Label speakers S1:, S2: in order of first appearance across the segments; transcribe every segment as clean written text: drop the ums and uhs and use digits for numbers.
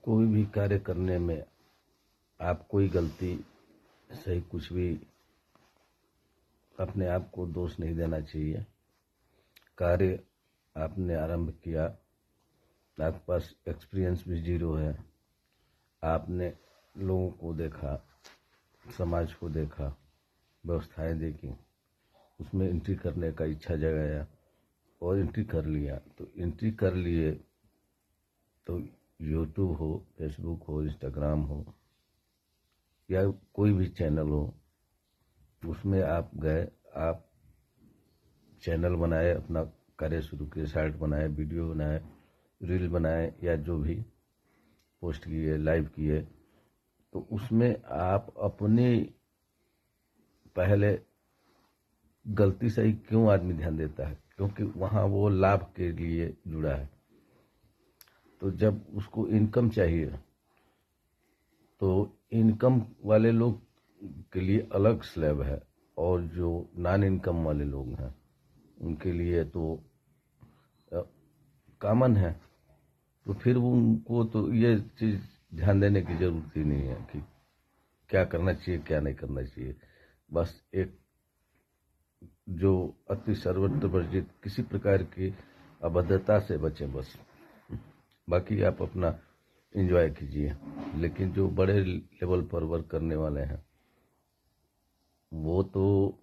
S1: कोई भी कार्य करने में आप कोई गलती सही कुछ भी अपने आप को दोष नहीं देना चाहिए। कार्य आपने आरंभ किया, आपके पास एक्सपीरियंस भी जीरो है, आपने लोगों को देखा, समाज को देखा, व्यवस्थाएं देखी, उसमें एंट्री करने का इच्छा जगाया और एंट्री कर लिया। तो एंट्री कर लिए तो यूट्यूब हो, फेसबुक हो, इंस्टाग्राम हो या कोई भी चैनल हो, उसमें आप गए, आप चैनल बनाए, अपना कार्य शुरू किए, साइट बनाए, वीडियो बनाए, रील बनाए या जो भी पोस्ट किए, लाइव किए, तो उसमें आप अपनी पहले गलती सही क्यों आदमी ध्यान देता है, क्योंकि वहाँ वो लाभ के लिए जुड़ा है। तो जब उसको इनकम चाहिए तो इनकम वाले लोग के लिए अलग स्लैब है और जो नॉन इनकम वाले लोग हैं उनके लिए तो कॉमन है। तो फिर उनको तो ये चीज़ ध्यान देने की जरूरत ही नहीं है कि क्या करना चाहिए क्या नहीं करना चाहिए। बस एक जो अति सर्वत्र वर्जित किसी प्रकार की अभद्रता से बचें, बस बाकी आप अपना एंजॉय कीजिए। लेकिन जो बड़े लेवल पर वर्क करने वाले हैं वो तो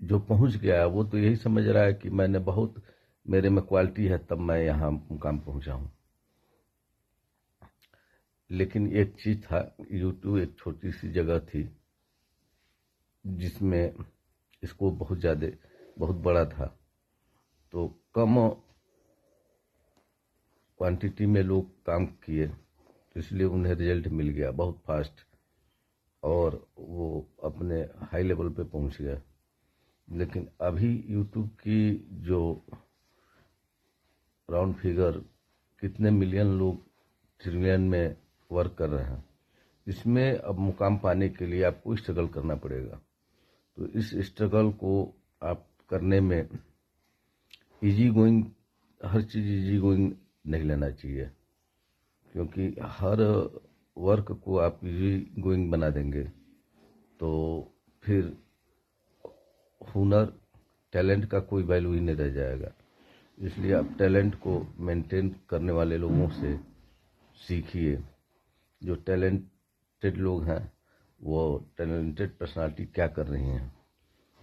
S1: जो पहुंच गया है वो तो यही समझ रहा है कि मैंने बहुत, मेरे में क्वालिटी है तब मैं यहाँ मुकाम पहुंचा हूँ। लेकिन एक चीज था, यूट्यूब एक छोटी सी जगह थी जिसमें इसको बहुत बड़ा था, तो कम क्वांटिटी में लोग काम किए तो इसलिए उन्हें रिजल्ट मिल गया बहुत फास्ट और वो अपने हाई लेवल पे पहुंच गया। लेकिन अभी यूट्यूब की जो राउंड फिगर कितने मिलियन लोग ट्रिलियन में वर्क कर रहे हैं, इसमें अब मुकाम पाने के लिए आपको स्ट्रगल करना पड़ेगा। तो इस स्ट्रगल को आप करने में इजी गोइंग, हर चीज़ इजी गोइंग नहीं लेना चाहिए, क्योंकि हर वर्क को आप इजी गोइंग बना देंगे तो फिर हुनर, टैलेंट का कोई वैल्यू ही नहीं रह जाएगा। इसलिए आप टैलेंट को मेंटेन करने वाले लोगों से सीखिए। जो टैलेंटेड लोग हैं वो टैलेंटेड पर्सनालिटी क्या कर रही हैं,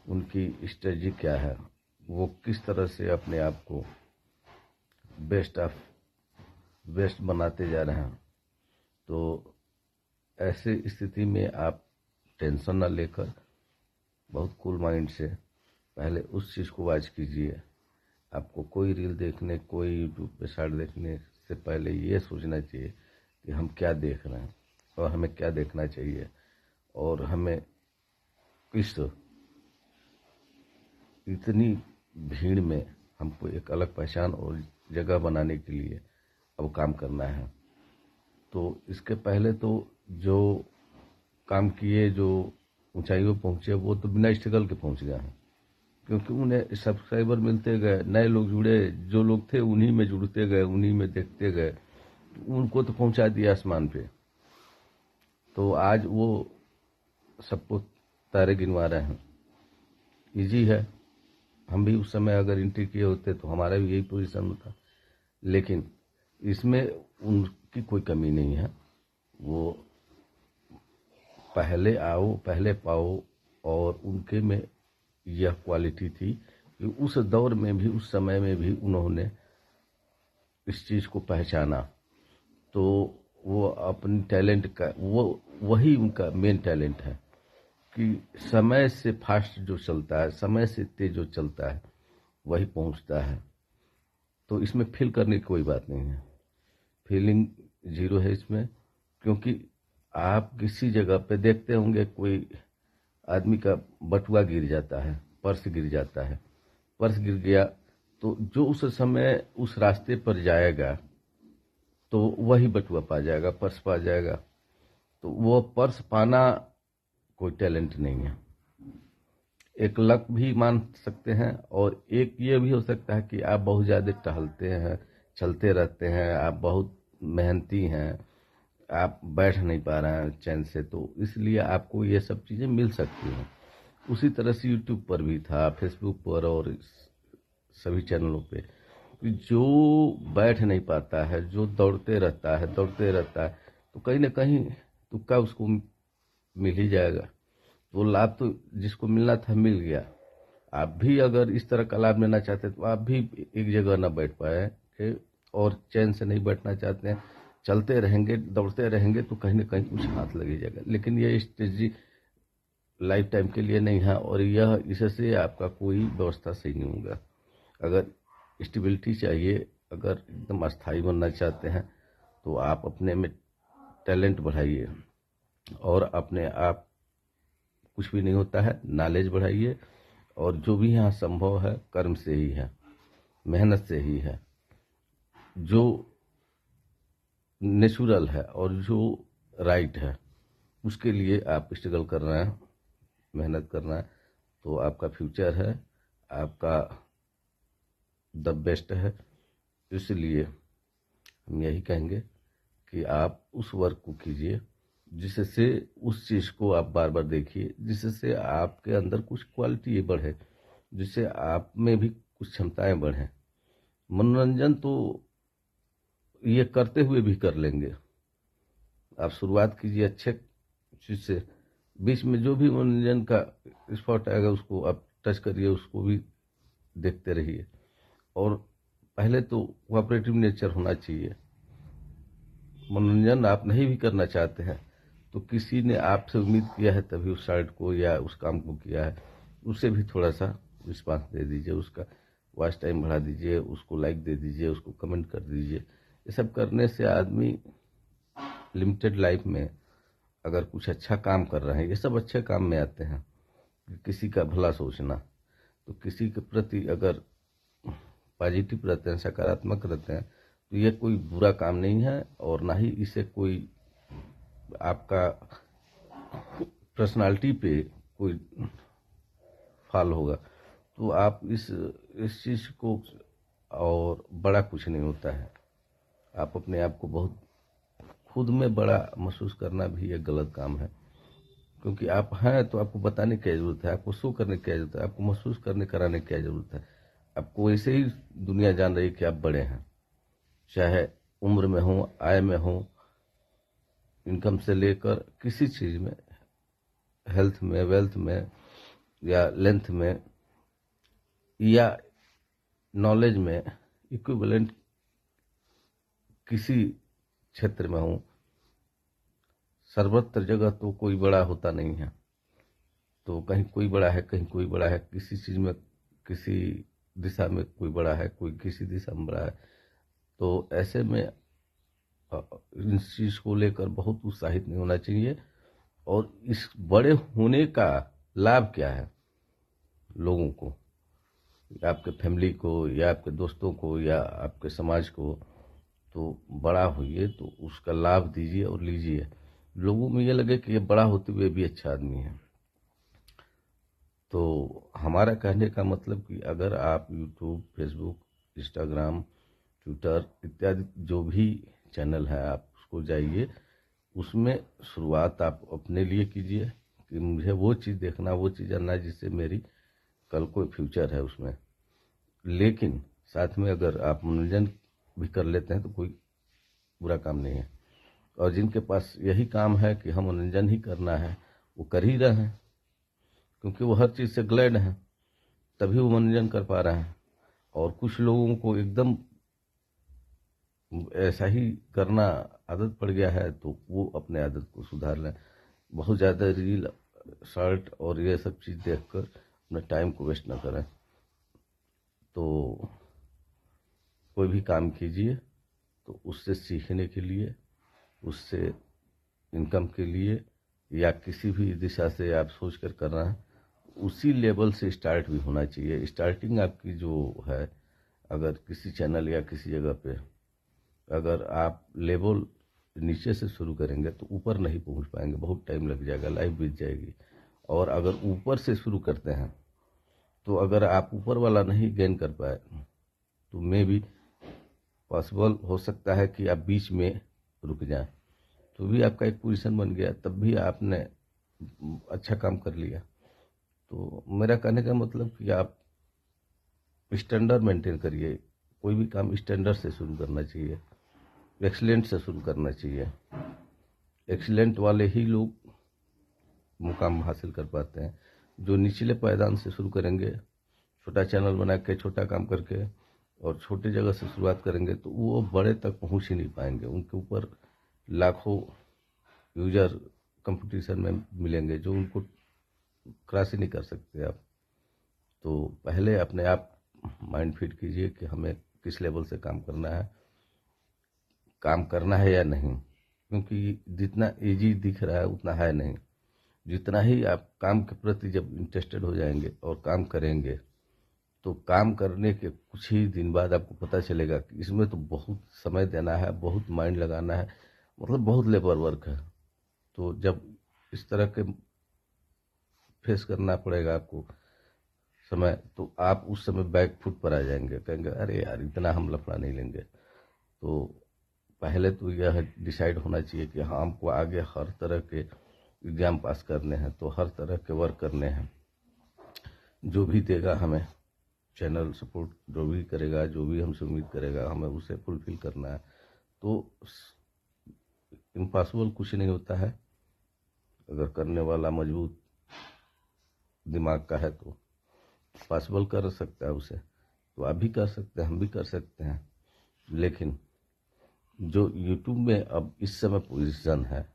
S1: उनकी स्ट्रेटजी क्या है, वो किस तरह से अपने आप को बेस्ट बनाते जा रहे हैं। तो ऐसे स्थिति में आप टेंशन ना लेकर बहुत कूल माइंड से पहले उस चीज़ को वॉच कीजिए। आपको कोई रील देखने, कोई यूट्यूब पे शॉर्ट देखने से पहले ये सोचना चाहिए कि हम क्या देख रहे हैं और हमें क्या देखना चाहिए और हमें इस इतनी भीड़ में हमको एक अलग पहचान और जगह बनाने के लिए अब काम करना है। तो इसके पहले तो जो काम किए, जो ऊंचाइयों पहुंचे, वो तो बिना स्ट्रगल के पहुंच गए हैं, क्योंकि उन्हें सब्सक्राइबर मिलते गए, नए लोग जुड़े, जो लोग थे उन्हीं में जुड़ते गए, उन्हीं में देखते गए, तो उनको तो पहुंचा दिया आसमान पे। तो आज वो सबको तारे गिनवा रहे हैं। इजी है, हम भी उस समय अगर एंट्री किए होते तो हमारा भी यही पोजीशन होता। लेकिन इसमें उनकी कोई कमी नहीं है, वो पहले आओ पहले पाओ, और उनके में यह क्वालिटी थी कि उस दौर में भी, उस समय में भी उन्होंने इस चीज़ को पहचाना। तो वो अपने टैलेंट का, वो वही उनका मेन टैलेंट है कि समय से फास्ट जो चलता है, समय से तेज जो चलता है वही पहुंचता है। तो इसमें फील करने की कोई बात नहीं है, फीलिंग जीरो है इसमें। क्योंकि आप किसी जगह पे देखते होंगे कोई आदमी का बटुआ गिर जाता है, पर्स गिर जाता है, पर्स गिर गया तो जो उस समय उस रास्ते पर जाएगा तो वही बटुआ पा जाएगा, पर्स पा जाएगा। तो वो पर्स पाना कोई टैलेंट नहीं है, एक लक भी मान सकते हैं। और एक ये भी हो सकता है कि आप बहुत ज़्यादा टहलते हैं, चलते रहते हैं, आप बहुत मेहनती हैं, आप बैठ नहीं पा रहे हैं चैन से, तो इसलिए आपको ये सब चीज़ें मिल सकती हैं। उसी तरह से यूट्यूब पर भी था, फेसबुक पर और सभी चैनलों पे, कि जो बैठ नहीं पाता है, जो दौड़ते रहता है, तो कहीं ना कहीं तुक्का उसको मिल ही जाएगा। वो लाभ तो जिसको मिलना था मिल गया। आप भी अगर इस तरह का लाभ लेना चाहते हैं तो आप भी एक जगह ना बैठ पाए और चैन से नहीं बैठना चाहते हैं, चलते रहेंगे, दौड़ते रहेंगे, तो कहीं ना कहीं कुछ हाथ लग ही जाएगा। लेकिन ये स्ट्रेटजी लाइफ टाइम के लिए नहीं है, और यह इससे आपका कोई व्यवस्था सही नहीं होगा। अगर स्टेबिलिटी चाहिए, अगर एकदम अस्थायी बनना चाहते हैं, तो आप अपने में टैलेंट बढ़ाइए, और अपने आप कुछ भी नहीं होता है, नॉलेज बढ़ाइए, और जो भी यहाँ संभव है कर्म से ही है, मेहनत से ही है, जो नेचुरल है और जो राइट है, उसके लिए आप स्ट्रगल कर रहे हैं, मेहनत कर रहे हैं, तो आपका फ्यूचर है, आपका द बेस्ट है। इसलिए हम यही कहेंगे कि आप उस वर्क को कीजिए जिससे उस चीज़ को आप बार बार देखिए, जिससे आपके अंदर कुछ क्वालिटी बढ़े, जिससे आप में भी कुछ क्षमताएं बढ़ें। मनोरंजन तो ये करते हुए भी कर लेंगे। आप शुरुआत कीजिए अच्छे चीज से, बीच में जो भी मनोरंजन का स्पॉट आएगा उसको आप टच करिए, उसको भी देखते रहिए। और पहले तो कोऑपरेटिव नेचर होना चाहिए। मनोरंजन आप नहीं भी करना चाहते हैं तो किसी ने आपसे उम्मीद किया है तभी उस साइट को या उस काम को किया है, उसे भी थोड़ा सा रिस्पांस दे दीजिए, उसका वॉच टाइम बढ़ा दीजिए, उसको लाइक दे दीजिए, उसको कमेंट कर दीजिए। ये सब करने से आदमी लिमिटेड लाइफ में अगर कुछ अच्छा काम कर रहे हैं, ये सब अच्छे काम में आते हैं, किसी का भला सोचना, तो किसी के प्रति अगर पॉजिटिव रहते हैं, सकारात्मक रहते हैं, तो ये कोई बुरा काम नहीं है, और ना ही इसे कोई आपका पर्सनालिटी पे कोई फॉल होगा। तो आप इस चीज को, और बड़ा कुछ नहीं होता है। आप अपने आप को बहुत खुद में बड़ा महसूस करना भी एक गलत काम है, क्योंकि आप हैं तो आपको बताने की क्या जरूरत है, आपको शो करने की क्या जरूरत है, आपको महसूस करने कराने की क्या जरूरत है। आपको वैसे ही दुनिया जान रही है कि आप बड़े हैं, चाहे उम्र में हो, आय में हो, इनकम से लेकर किसी चीज में, हेल्थ में, वेल्थ में, या लेंथ में, या नॉलेज में, इक्विवेलेंट किसी क्षेत्र में हो, सर्वत्र जगह तो कोई बड़ा होता नहीं है। तो कहीं कोई बड़ा है, कहीं कोई बड़ा है, किसी चीज में, किसी दिशा में कोई बड़ा है, कोई किसी दिशा में बड़ा है। तो ऐसे में इस चीज को लेकर बहुत उत्साहित नहीं होना चाहिए। और इस बड़े होने का लाभ क्या है लोगों को, आपके फैमिली को, या आपके दोस्तों को, या आपके समाज को, तो बड़ा होइए तो उसका लाभ दीजिए और लीजिए। लोगों में ये लगे कि ये बड़ा होते हुए भी अच्छा आदमी है। तो हमारा कहने का मतलब कि अगर आप यूट्यूब, फेसबुक, इंस्टाग्राम, ट्विटर इत्यादि जो भी चैनल है, आप उसको जाइए, उसमें शुरुआत आप अपने लिए कीजिए कि मुझे वो चीज़ देखना, वो चीज़ जानना है जिससे मेरी कल कोई फ्यूचर है उसमें। लेकिन साथ में अगर आप मनोरंजन भी कर लेते हैं तो कोई बुरा काम नहीं है। और जिनके पास यही काम है कि हम मनोरंजन ही करना है, वो कर ही रहे हैं, क्योंकि वो हर चीज़ से ग्लैड हैं, तभी वो मनोरंजन कर पा रहे हैं। और कुछ लोगों को एकदम ऐसा ही करना आदत पड़ गया है, तो वो अपने आदत को सुधार लें। बहुत ज़्यादा रील, शॉर्ट और ये सब चीज़ देखकर अपने टाइम को वेस्ट ना करें। तो कोई भी काम कीजिए तो उससे सीखने के लिए, उससे इनकम के लिए, या किसी भी दिशा से आप सोच कर रहे हैं, उसी लेवल से स्टार्ट भी होना चाहिए। स्टार्टिंग आपकी जो है, अगर किसी चैनल या किसी जगह पे अगर आप लेवल नीचे से शुरू करेंगे तो ऊपर नहीं पहुंच पाएंगे, बहुत टाइम लग जाएगा, लाइफ बीत जाएगी। और अगर ऊपर से शुरू करते हैं तो अगर आप ऊपर वाला नहीं गेन कर पाए तो मे भी पॉसिबल हो सकता है कि आप बीच में रुक जाएं, तो भी आपका एक पोजीशन बन गया, तब भी आपने अच्छा काम कर लिया। तो मेरा कहने का मतलब कि आप स्टैंडर्ड मेंटेन करिए, कोई भी काम स्टैंडर्ड से शुरू करना चाहिए, एक्सीलेंट से शुरू करना चाहिए। एक्सीलेंट वाले ही लोग मुकाम हासिल कर पाते हैं। जो निचले पायदान से शुरू करेंगे, छोटा चैनल बना के छोटा काम करके और छोटी जगह से शुरुआत करेंगे, तो वो बड़े तक पहुंच ही नहीं पाएंगे। उनके ऊपर लाखों यूजर कंपटीशन में मिलेंगे जो उनको क्रॉस ही नहीं कर सकते आप। तो पहले अपने आप माइंड फिट कीजिए कि हमें किस लेवल से काम करना है या नहीं, क्योंकि जितना इजी दिख रहा है उतना है नहीं। जितना ही आप काम के प्रति जब इंटरेस्टेड हो जाएंगे और काम करेंगे, तो काम करने के कुछ ही दिन बाद आपको पता चलेगा कि इसमें तो बहुत समय देना है, बहुत माइंड लगाना है, मतलब बहुत लेबर वर्क है। तो जब इस तरह के फेस करना पड़ेगा आपको समय, तो आप उस समय बैक फुट पर आ जाएंगे, कहेंगे अरे यार इतना हम लफड़ा नहीं लेंगे। तो पहले तो यह डिसाइड होना चाहिए कि हाँ, हमको आगे हर तरह के एग्जाम पास करने हैं, तो हर तरह के वर्क करने हैं। जो भी देगा हमें चैनल सपोर्ट, जो भी करेगा, जो भी हमसे उम्मीद करेगा, हमें उसे फुलफिल करना है। तो इम्पॉसिबल कुछ नहीं होता है, अगर करने वाला मजबूत दिमाग का है तो पॉसिबल कर सकता है उसे। तो आप भी कर सकते हैं, हम भी कर सकते हैं। लेकिन जो यूट्यूब में अब इस समय पोजीशन है,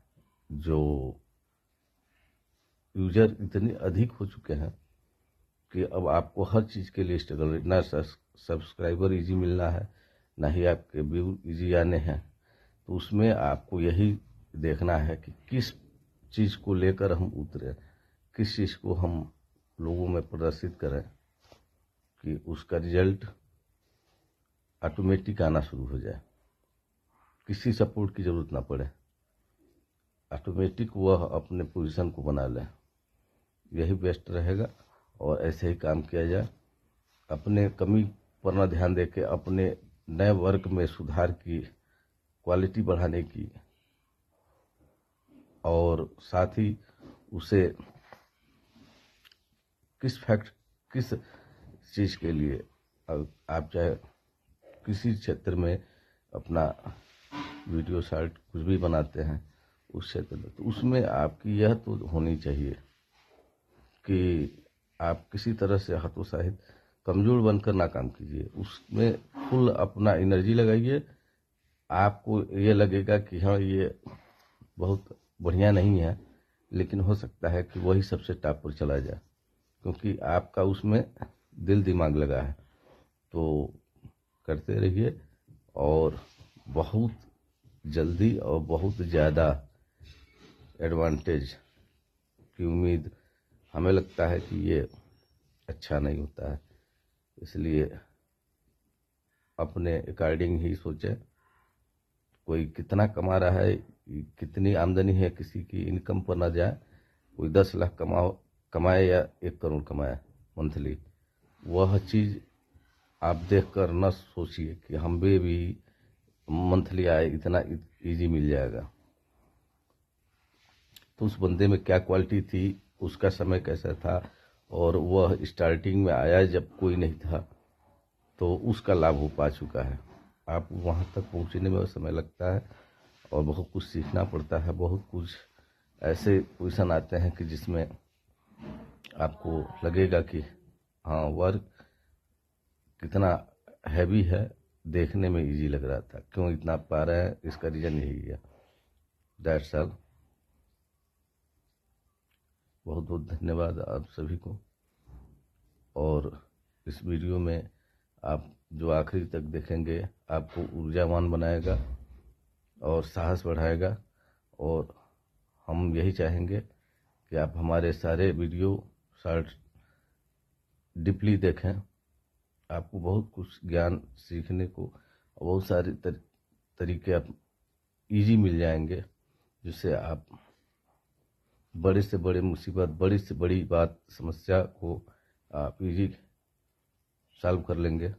S1: जो यूजर इतने अधिक हो चुके हैं कि अब आपको हर चीज़ के लिए स्ट्रगल, ना सब्सक्राइबर इजी मिलना है, ना ही आपके व्यू इजी आने हैं। तो उसमें आपको यही देखना है कि किस चीज़ को लेकर हम उतरे, किस चीज़ को हम लोगों में प्रदर्शित करें कि उसका रिजल्ट ऑटोमेटिक आना शुरू हो जाए, किसी सपोर्ट की ज़रूरत ना पड़े, ऑटोमेटिक वह अपने पोजीशन को बना ले। यही बेस्ट रहेगा और ऐसे ही काम किया जाए। अपने कमी पर न ध्यान देके अपने नए वर्क में सुधार की, क्वालिटी बढ़ाने की, और साथ ही उसे किस चीज़ के लिए आप चाहे किसी क्षेत्र में अपना वीडियो शॉर्ट कुछ भी बनाते हैं उस क्षेत्र में, तो उसमें आपकी यह तो होनी चाहिए कि आप किसी तरह से हतोत्साहित कमज़ोर बनकर ना काम कीजिए, उसमें फुल अपना एनर्जी लगाइए। आपको ये लगेगा कि हाँ ये बहुत बढ़िया नहीं है, लेकिन हो सकता है कि वही सबसे टॉप पर चला जाए, क्योंकि आपका उसमें दिल दिमाग लगा है। तो करते रहिए और बहुत जल्दी और बहुत ज़्यादा एडवांटेज की उम्मीद हमें लगता है कि ये अच्छा नहीं होता है। इसलिए अपने अकॉर्डिंग ही सोचें। कोई कितना कमा रहा है, कितनी आमदनी है किसी की, इनकम पर ना जाए। कोई 10 लाख कमाए या 1 करोड़ कमाए मंथली, वह चीज़ आप देखकर न सोचिए कि हमें भी मंथली आए इतना इजी मिल जाएगा। तो उस बंदे में क्या क्वालिटी थी, उसका समय कैसा था, और वह स्टार्टिंग में आया जब कोई नहीं था, तो उसका लाभ हो पा चुका है। आप वहाँ तक पहुँचने में समय लगता है और बहुत कुछ सीखना पड़ता है। बहुत कुछ ऐसे पोजीशन आते हैं कि जिसमें आपको लगेगा कि हाँ वर्क कितना हैवी है, देखने में इजी लग रहा था, क्यों इतना पा रहा है, इसका रीज़न यही है। That's all. बहुत बहुत धन्यवाद आप सभी को। और इस वीडियो में आप जो आखिरी तक देखेंगे, आपको ऊर्जावान बनाएगा और साहस बढ़ाएगा। और हम यही चाहेंगे कि आप हमारे सारे वीडियो शॉर्ट डीपली देखें। आपको बहुत कुछ ज्ञान सीखने को, बहुत सारे तरीके आप इजी मिल जाएंगे, जिससे आप बड़े से बड़े मुसीबत, बड़ी से बड़ी बात, समस्या को आप इजी सॉल्व कर लेंगे।